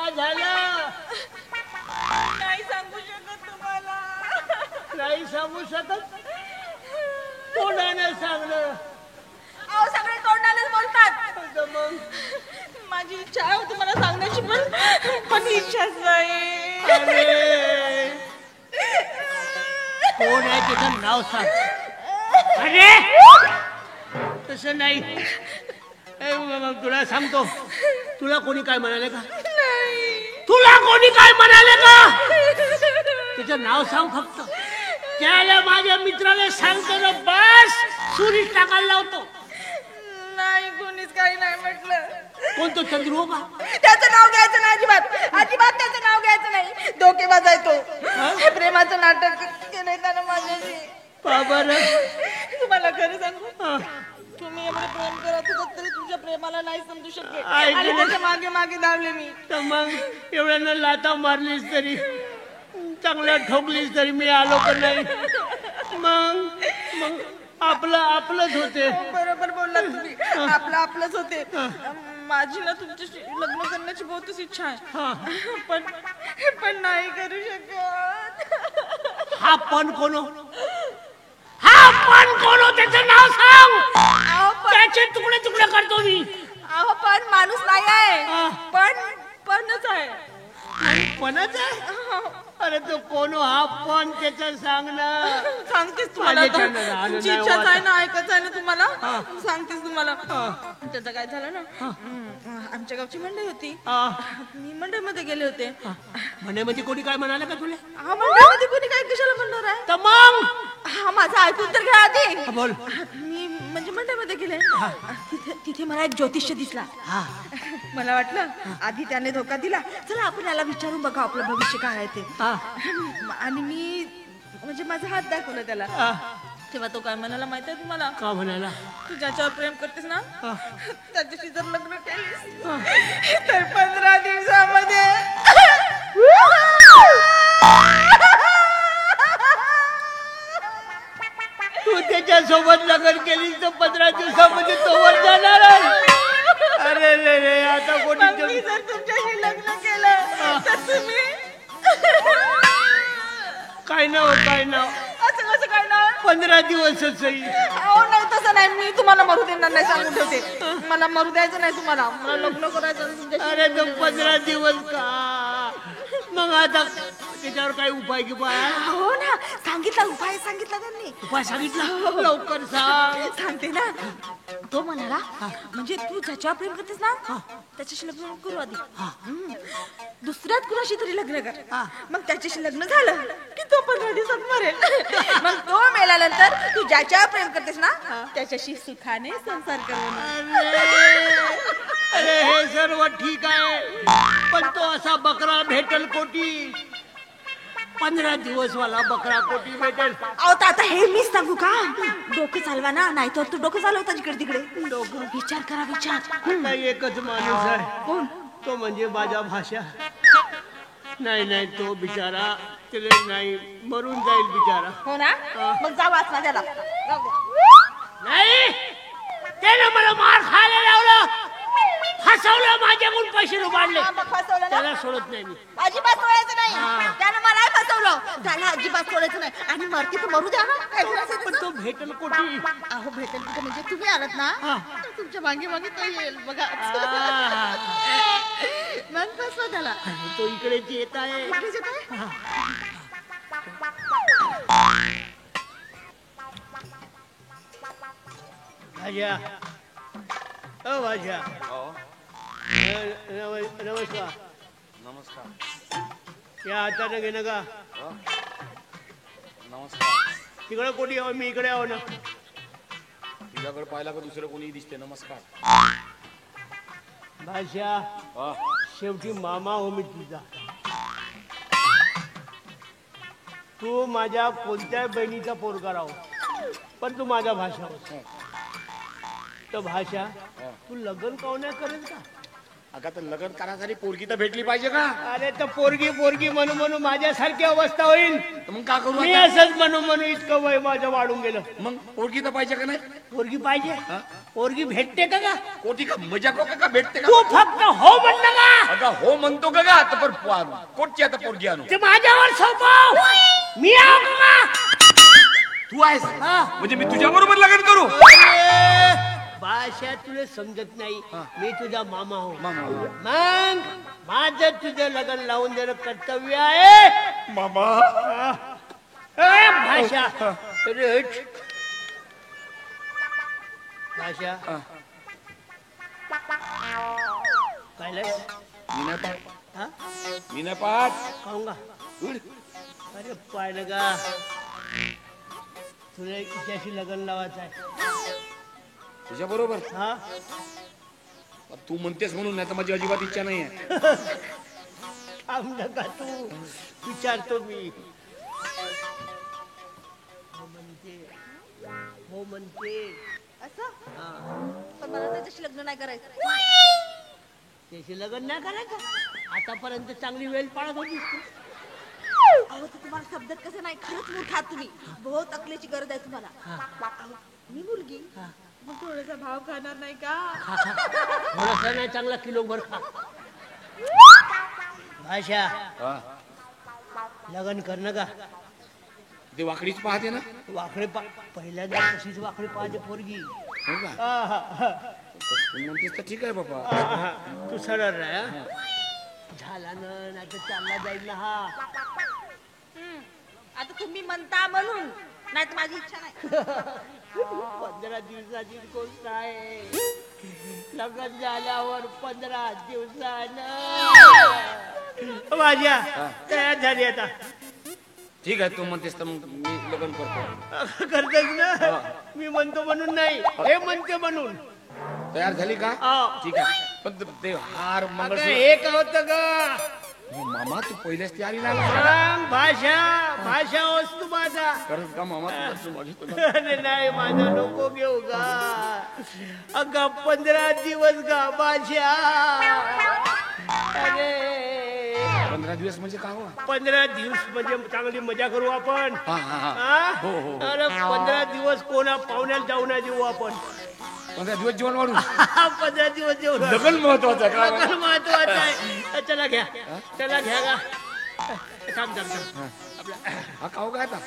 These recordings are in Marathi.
का झालं? नाही सांगू शकत तुम्हाला. नाही सांगू शकत? तोंडाने सांगलं. अहो सगळे तोंडानेच बोलतात. मग माझी इच्छा आहे तुम्हाला सांगण्याची पण इच्छाच नाही. अरे कोण आहे त्याचं नाव सांग. अरे तसं नाही. तुला सांगतो. तुला कोणी काय म्हणाले का? तुला कोणी काय म्हणाले का? त्याचं नाव सांग फक्त. त्याला माझ्या मित्राला सांगतो ना बस सुरीच टाकायला लावतो. नाही कोणीच काही नाही म्हटलं. कोणतो चंद्रू का? त्याचं नाव घ्यायचं नाही अजिबात. अजिबात त्याचं नाव घ्यायचं नाही. धोकेबाज आहे तो. प्रेमाचं नाटक केलंय त्यानं माझ्याशी. तुम्हाला खरं सांगू तुम्ही एवढं प्रेम करत होतात तरी तुमच्या प्रेमाला नाही समजू शकले आणि त्याच्या मागे मागे धावले मी. तर मग एवढ्यानं लाथा मारलीस तरी चांगल्या ठोकलीस तरी मी आलो पण नाही. मग आपलंच होते. बरोबर बोललात तुम्ही. आपलंच होते. माझी ना तुमच्याशी लग्न करण्याची बहुतच इच्छा आहे पण नाही करू शकत. हा पण कोण? त्याचं नाव सांग. त्याचे तुकडे तुकडे करतो मी. अहो पण माणूस नाही आहे. पणच आहे. पणच आहे? अरे तो कोण हा पण त्याचं सांग ना. सांगतेस तुम्हाला. तुमची इच्छाच आहे ना ऐकायचं आहे ना तुम्हाला. सांगतेस तुम्हाला. त्याचं काय झालं ना आमच्या गावची मंडई होती. मी मंडईमध्ये गेले होते. मंडईमध्ये कोणी काय म्हणाले का तुला? हा मंडईमध्ये कोणी काय कशाला म्हणणार आहे? तर मग हा माझं ऐकून तर घ्या आधी. बोल. मी म्हणजे मंडईमध्ये गेले. तिथे मला एक ज्योतिष्य दिसला. मला वाटलं आधी त्याने धोका दिला. चला आपण याला विचारून बघा आपलं भविष्य काय आहे ते. आणि मी म्हणजे माझा हात दाखवला त्याला. तेव्हा तो काय म्हणाला माहिती आहे तुम्हाला? का म्हणाला? तू ज्याच्यावर प्रेम करतेस ना त्याच्याशी जर लग्न केलीस तर 15 दिवसामध्ये तू त्याच्यासोबत लग्न केलीस तर 15 दिवसामध्ये तो वर जाणार आहे. अरे रे रे आता कोणी जर तुमच्याशी लग्न केलं तर तुम्ही काय नाव असं कसं काय ना 15 दिवसच आहे. अहो नाही तसं नाही. मी तुम्हाला मरू देणार नाही सांगून ठेवते. मला मरू द्यायचं नाही तुम्हाला. मला लग्न करायचं तुमच्याशी. अरे तो 15 दिवस का? मग आता त्याच्यावर काय उपाय हो ना सांगितला उपाय सांगितला त्यांनी. उपाय सांगितला? लवकर सांग. सांगते ना. तो म्हणाला म्हणजे तू ज्याच्यावर प्रेम करतेस ना त्याच्याशी लग्न करू आधी. दुसऱ्यात कुणाशी तरी लग्न कर. मग त्याच्याशी लग्न झालं की तो 15 दिवसात मरेल. मग तो मेल्यानंतर तू ज्याच्यावर प्रेम करतेस ना त्याच्याशी सुखाने संसार कर. अरे हे सर्व ठीक आहे पण तो असा बकरा भेटल कोटी? 15 दिवस वाला बकरा कोटी भेटेल? अहो आता हे मीच सांगू का? डोकं चालवा ना नाही तर तू डोकं चालवता जिकडे तिकडे. विचार करा विचार. नाही एकच माणूस आहे. कोण? तो म्हणजे माझा भाषा. नाही तो बिचारा त्याला नाही मरून जाईल बिचारा. हो ना मग जा वाचना त्याला. नाही त्यानं मला मार खायला लावलं. फसवलं. माझ्याकडून पैसे लुबाडले. त्याला सोडत नाही मी. अजिबात सोडायचं नाही. त्यानं मला फसवलं. त्याला अजिबात सोडायचं नाही. आणि मरती तर मरू द्या ना. पण तो भेटेल कोटी? अहो भेटेल कुठे म्हणजे तुम्ही आलात ना तुमच्या मागे मागे तो येईल बघा. मग फसवा त्याला. तो इकडेच येत आहे. भाज्या ओ भाज्या. नमस्कार. या हाताने घेणं का? नमस्कार. तिकडे कोणी यावं मी इकडे यावं ना? तुझ्याकडे पाहिला का दुसरं कोणी दिसते? नमस्कार. भाषा शेवटी मामा हो मी तुझा. तू माझ्या कोणत्याही बहिणीचा पोरगा राहो पण तू माझा भाषा होता. तर भाषा तू लग्न काऊन नाही करेल का? अगं तर लग्न करायसाठी पोरगी तर भेटली पाहिजे का? अरे तर पोरगी पोरगी म्हणू म्हणू माझ्यासारखी अवस्था होईल. तर मग का करू मी आता? असंच म्हणू म्हणू इतकं वय माझं वाढून गेलं. मग पोरगी तर पाहिजे का नाही? पोरगी पाहिजे. पोरगी भेटते का? कोठी का मजा का भेटते तू का? फक्त हो म्हणलं का? अगं हो म्हणतो का आता पण कोटची आता पोरगी आणू? ते माझ्यावर सोपव. मी आहो का? तू आहेस हा. म्हणजे मी तुझ्या बरोबर लग्न करू? अरे, भाषा तुला समजत नाही. मी तुझा मामा हो. मग माझं तुझं लग्न लावून देणं कर्तव्य आहे. मामा ए, भाषा अरे, भाषा काय लय? हा? मी नाही पाहत. खाऊंगा. अरे पाहिलं का तुला हिच्याशी लग्न लावायचं आहे. तुझ्या बरोबर हा तू म्हणतेस म्हणून, नाही तर माझी अजिबात इच्छा नाही आहे. थांब नका तू विचारतो मी. हो म्हणते असं पण मला त्याच्याशी लग्न नाही करायचं. त्याशी लग्न नाही करायचं. आतापर्यंत चांगली वेळ पाळत होतीस तू. अहो तर तुम्हाला शब्दात कसं नाही, खरंच मूर्ख आहात तुम्ही. बहुत अकलेची गरज आहे तुम्हाला. अहो, मी मुलगी मग थोडासा भाव खाणार नाही का? थोडासा नाही, चांगला किलो भर खा. भाषा लग्न करणं का? ते वाकडीच पाहते ना. वाकडे पहिल्यांदा कशीच वाकडे पाहते पोरगी. हो का? आहा. तू म्हणतेस तर ठीक आहे बाबा. तू सरळ राह. झाला ना, नाही तर चालला जाईल ना हा. आता तुम्ही म्हणता म्हणून, नाही तर माझी इच्छा नाही. 15 दिवसाची गोष्ट आहे. लग्न झाल्यावर 15 दिवसानं माझ्या तयार झाली आता. ठीक आहे, तू म्हणतेस तर मग मी लग्न करतो. करतेस ना. मी म्हणतो म्हणून नाही, हे म्हणते म्हणून. तयार झाली का? हा. ठीक आहे. पण ते हार अगं, मंगळसूत्र. हे का होतं ग? हो, मामा तू पहिल्याच तयारीला आला. सांग भाषा. भाषा होस तू माझा. खरंच का मामा? तू मागितलं. अरे नाही, माझा नको घेऊ गा. अगं 15 दिवस गा भाषा. अरे 15 दिवस म्हणजे का हो? 15 दिवस म्हणजे चांगली मजा करू आपण. हा, हा, हा. हा? हो, हो, हो. अरे 15 दिवस कोणा पाहुण्याला जाऊ नाही देऊ आपण. 15 दिवस जेवण वाढून 15 दिवस जेवण. लग्न महत्वाचं आहे का? लग्न महत्वाचं आहे. चला घ्या, चला घ्या गा. थांब थांब थांब. आपला हा खाऊ काय आता?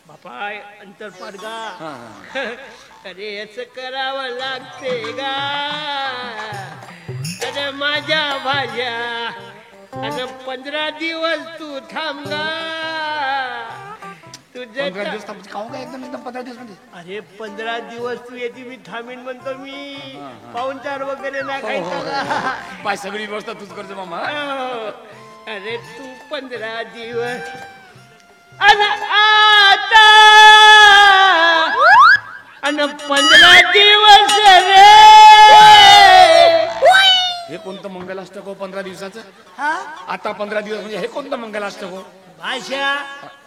बापा अंतर पाड गा. हा, हा. अरे असं करावं लागते गा. अरे माझ्या भाज्या. अरे 15 दिवस तू थांब गा. 15 दिवस थांबायचं. खाऊ काय एकदम 15 दिवस मध्ये? अरे 15 दिवस तू येते, मी थांबीन म्हणतो मी. पाहुणचार वगैरे नाही खायचं का? पाय सगळी व्यवस्था तूच करतो मामा. अरे तू 15 दिवस. अरे आता अन 15 दिवस रे. हे कोणतं मंगलाष्टक हो 15 दिवसाचं? हा आता 15 दिवस म्हणजे हे कोणतं मंगलाष्टक हो? भाषा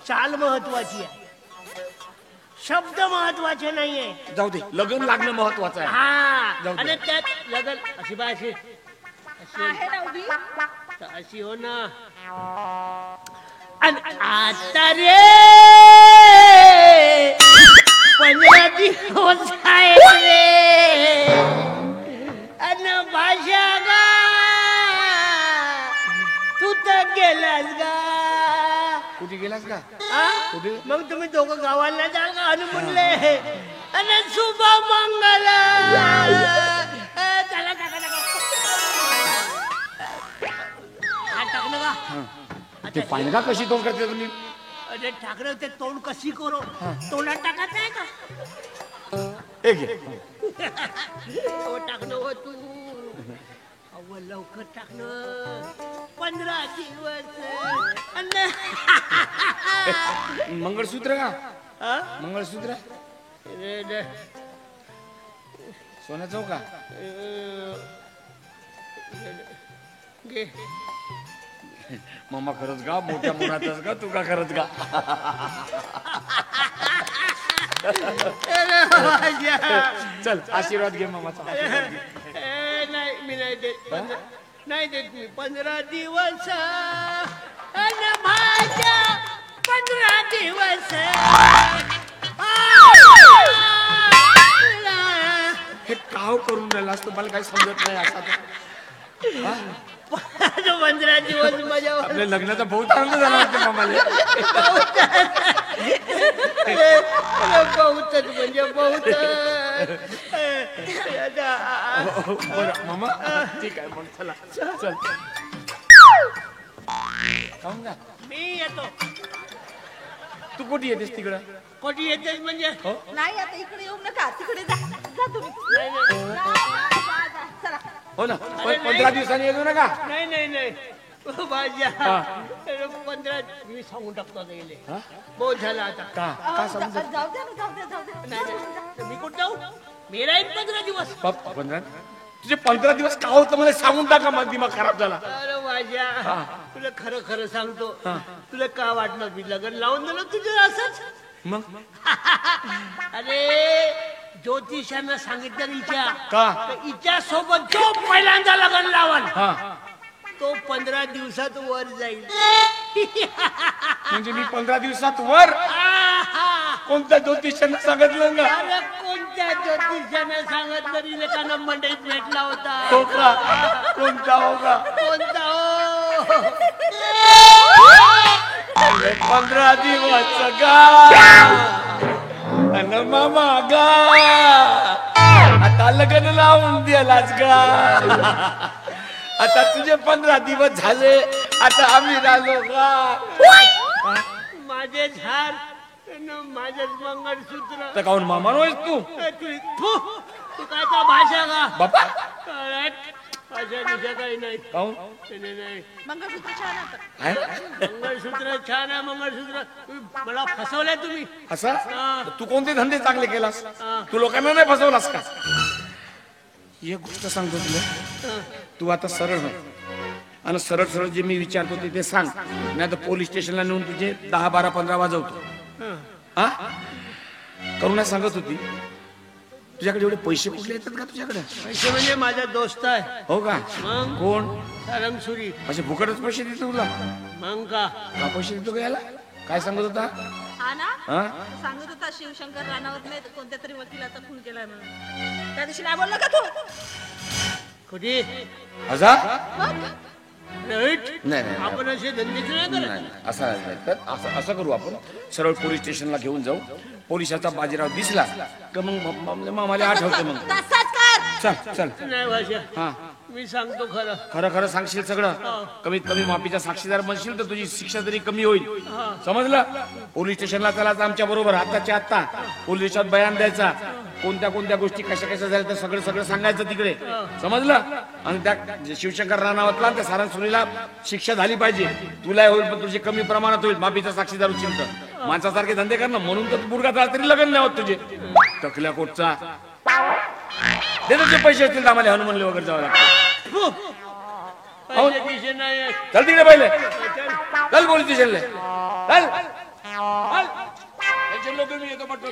चाल महत्वाची आहे, शब्द महत्वाचे नाहीये. जाऊ दे, लग्न लागणं महत्वाचं आहे. हा जाऊ दे. आणि त्यात लग्न अशी भाषे अशी आहे ना उभी? अशी हो ना. आणि आता रे 15 दिवस आहे रे. आणि भाषा गा तू तर गेलास गा. कुठे गेलास का? हा? कुठे? मग तुम्ही दोघं गावाला जा का आणि म्हणले आणि शुभ मंगल. चला टाका टाकलं का? ते पाहिलं का कशी तोंड करते तुम्ही? अरे ठाकरे ते तोंड कशी करू? तोंडात टाकायचं आहे का? हे घे. हो टाकणं हो तू. अव लवकर टाकणं. 15 दिवस. मंगळसूत्र का? हा? मंगळसूत्र सोन्याचं हो का? घे. मामा खरंच का? मोठ्या मुलातच का? तू का खरंच का? अरे माझ्या. चल आशीर्वाद घे मामाचा. आशीर्वाद घे. नाही मी नाही देत. नाही देत मी 15 दिवस अन माझ्या 15 दिवस हे काव करून राहिलास तुम्हाला काही समजत नाही असा तर. 15 दिवस माझ्या आपल्या लग्नाचा बहुत आनंद झाला वाटतं मामाला. बहुतच म्हणजे बहुत बरं मामा ठीक आहे मग चला चल खाऊन जा. मी येतो. तू कुठे येतेस तिकडं? कोठी येतेस म्हणजे नाही आता इकडे येऊ नका तिकडे जा जा तुम्ही नाही, नाही, जा, जा, जा. चला हो ना पण 15 दिवसांनी येतो नका. नाही नाही नाही माझ्या हा. 15 मी सांगून टाकतो आता गेले हा? बहुत झालं आता का समजत जाऊ द्या ना जाऊ द्या जाऊ द्या नाही, नाही. मी कुठं जाऊ मी राहील 15 दिवस 15 तुझे 15 दिवस का होतं मला सांगून टाका. मग दिमाग खराब झाला. अरे माझ्या तुला खरं खरं सांगतो तुला का वाटलं मी लग्न लावून दिलं तुझं असंच मग अरे ज्योतिषांना सांगितलं हिच्या का? हिच्या सोबत जो पहिल्यांदा लग्न लावल हा तो 15 दिवसात वर जाईल. म्हणजे मी 15 दिवसात वर कोणत्या ज्योतिषांना सांगितलं का? अरे कोणत्या ज्योतिषाने सांगितलं रिलेकानं मंडईत भेटला होता. हो का? कोणता हो का? कोणता हो 15 दिवस गा अन मामा गा आता लग्न लावून दिलाच गा. आता तुझे 15 दिवस झाले आता आम्ही राहिलो गा. माझे झाड माझेच मंगळसूत्र तर काहून मामा नव्हेस तू? तू काय का भाषा का बाबा भाषा दिशा काही नाही. काहून नाही, नाही मंगळसूत्र छान होतं काय? मंगळसूत्र छान आहे मंगळसूत्र मला फसवलंय तुम्ही. असं तू कोणते धंदे चांगले केलास? तू लोकांना नाही फसवलास का? एक गोष्ट सांगतो तुला तू आता सरळ हो आणि सरळ सरळ जे मी विचारतो ते सांग. नाही तर पोलीस स्टेशनला नेऊन तुझे 10, 12, 15 वाजवतो. हा करुणा सांगत होती तुझ्याकडे एवढे पैसे कुठले येतात का तुझ्याकडे? पैसे म्हणजे माझा दोस्त आहे. हो का? मग कोण? सारंगसुरी. असे फुकटच पैसे देतो तुला? मग का पैसे देतो का याला? काय सांगत होता? हा ना हा तो सांगत होता शिवशंकर राणावत नाही कोणत्या तरी वकिलाचा खून केलाय म्हणून. त्या दिवशी नाही बोलला का तू? कुठे हजार राईट नाही नाही आपण असे धंदेच नाही करत. नाही, असं नाही. तर असं करू आपण सरळ पोलीस स्टेशनला घेऊन जाऊ. पोलिसाचा बाजीराव दिसला का मग मला आठवतं मग. तसाच कर. चल चल नाही भाषा हा मी सांगतो खरं. खरं खरं सांगशील सगळं. कमीत कमी माफीचा साक्षीदार बनशील तर तुझी शिक्षा तरी कमी होईल. समजलं? पोलीस स्टेशनला चलायचं आमच्या बरोबर आत्ताच्या आत्ता. पोलिसात बयान द्यायचा कोणत्या कोणत्या गोष्टी कशा कशा झाल्या तर सगळं सगळं सांगायचं तिकडे. समजलं? आणि त्या शिवशंकर राणावतला त्या सारंगसुरीला शिक्षा झाली पाहिजे. तुला होईल पण तुझे कमी प्रमाणात होईल. माफीचा साक्षीदार होईल तर माणसासारखे धंदे कर ना. म्हणून तर बुडगा झाला तरी लग्न नाही होत तुझे. टकल्या कोटचा दे तुझे पैसे असतील तर आम्हाला हनुमानले वगैरे जावं लागतं. पैसे दिशे नाही चल तिकडे पहिले चल पोलीस स्टेशनला चल. लोक मी येतो म्हटलं